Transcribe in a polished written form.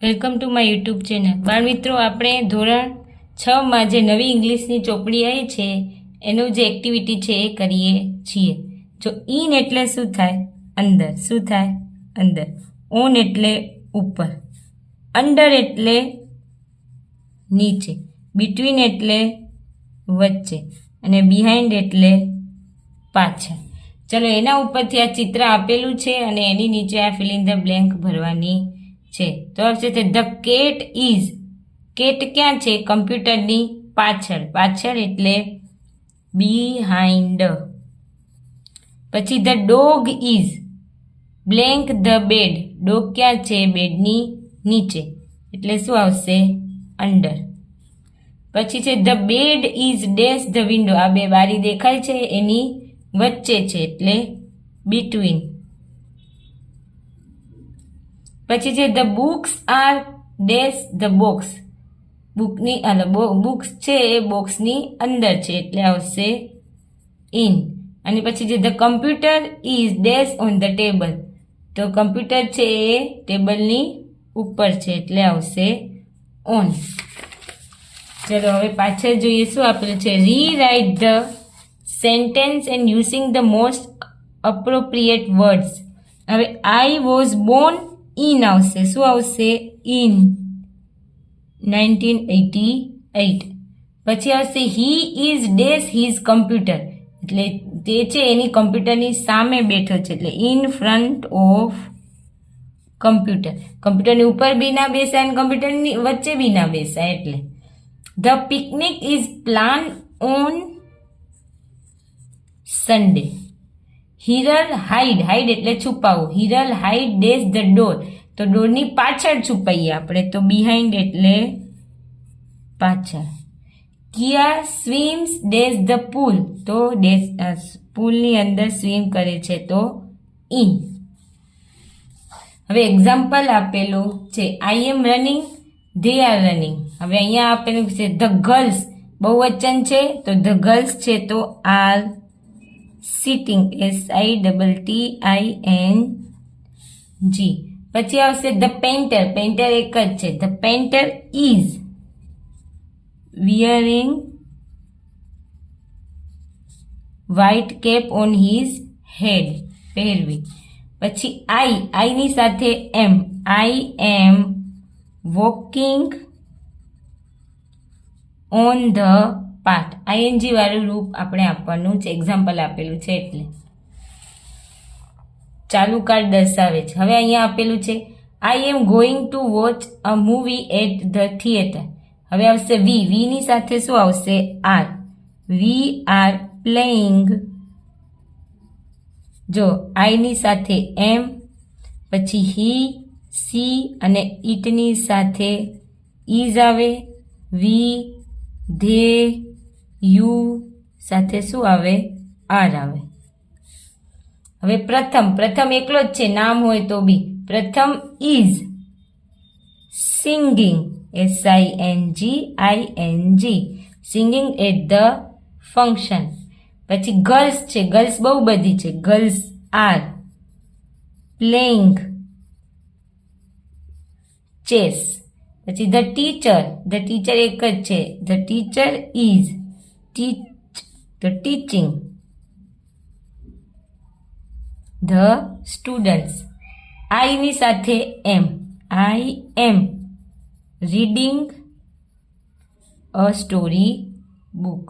Welcome to my YouTube channel. બાળ મિત્રો, આપણે ધોરણ 6માં જે નવી ઇંગ્લિશની ચોપડી આવી છે એનું જે એક્ટિવિટી છે એ કરીએ છીએ. જો ઇન એટલે શું થાય? અંદર. શું થાય? અંદર. ઓન એટલે ઉપર. અંડર એટલે નીચે. બિટવીન એટલે વચ્ચે. અને બિહાઇન્ડ એટલે પાછળ. ચલો, એના ઉપરથી આ ચિત્ર આપેલું છે અને એની નીચે આ ફિલ ઇન ધ બ્લેન્ક ભરવાની છે. તો આવશે તે ધ કેટ ઇઝ. કેટ ક્યાં છે? કમ્પ્યુટરની પાછળ. પાછળ એટલે બિહાઇન્ડ. પછી the dog is blank the bed. Dog ક્યાં છે? બેડની નીચે. એટલે શું આવશે? અંડર. પછી છે the bed is dash the window. આ બે બારી દેખાય છે એની વચ્ચે છે એટલે બિટવીન. પછી છે the books are dash the box. બુકની બુક્સ છે એ બોક્સની અંદર છે એટલે આવશે ઇન. અને પછી છે the computer is dash on the table. તો કમ્પ્યુટર છે એ ટેબલની ઉપર છે એટલે આવશે ઓન. ચલો હવે પાછળ જોઈએ શું આપેલું છે. Rewrite the sentence and using the most appropriate words. હવે આઈ વોઝ બોર્ન ઇન આવશે. શું આવશે? ઇન 1988. પછી આવશે he is dash his computer. એટલે તે છે એની કમ્પ્યુટરની સામે બેઠો છે એટલે ઇન ફ્રન્ટ ઓફ કમ્પ્યુટર. કમ્પ્યુટરની ઉપર બી ના બેસાય અને કમ્પ્યુટરની વચ્ચે બી ના બેસાય એટલે. The picnic is plan on Sunday. Hiral hide. Hide એટલે છુપાવવું. Hiral hide dash the door. તો ડોરની પાછળ છુપાઈએ આપણે તો બિહાઇન્ડ એટલે પાછળ. Kiya swims dash the pool. તો પૂલની અંદર સ્વિમ કરે છે તો ઇન. હવે એક્ઝામ્પલ આપેલું છે. I am running, they are running. હવે અહીંયા આપેલું છે ધ ગર્લ્સ. બહુવચન છે તો ધ ગર્લ્સ છે તો આર સિટિંગ. SITTING. પછી આવશે ધ પેન્ટર. પેન્ટર એક જ છે. The painter is wearing white cap on his head. પહેરવી. પછી આઈની સાથે એમ. I am walking on the path. ING વાળું રૂપ આપણે આપવાનું છે. એક્ઝામ્પલ આપેલું છે એટલે. ચાલુ કાર્ડ દર્શાવે છે. હવે અહીંયા આપેલું છે I am going to watch a movie at the theatre. હવે આવશે વી ની સાથે શું આવશે? આર. We are playing. જો આઈની સાથે એમ, પછી હી, સી અને ઇટની સાથે ઇઝ આવે. વી, ધે, યુ સાથે શું આવે? આર આવે. હવે પ્રથમ એકલો જ છે, નામ હોય તો બી. Pratham is singing. SINGING. Singing at the function. પછી ગર્લ્સ છે. ગર્લ્સ બહુ બધી છે. Girls are playing chess. પછી ધ ટીચર. ધ ટીચર એક જ છે. The teacher is teaching the students. આઈની સાથે એમ. I am reading a story book.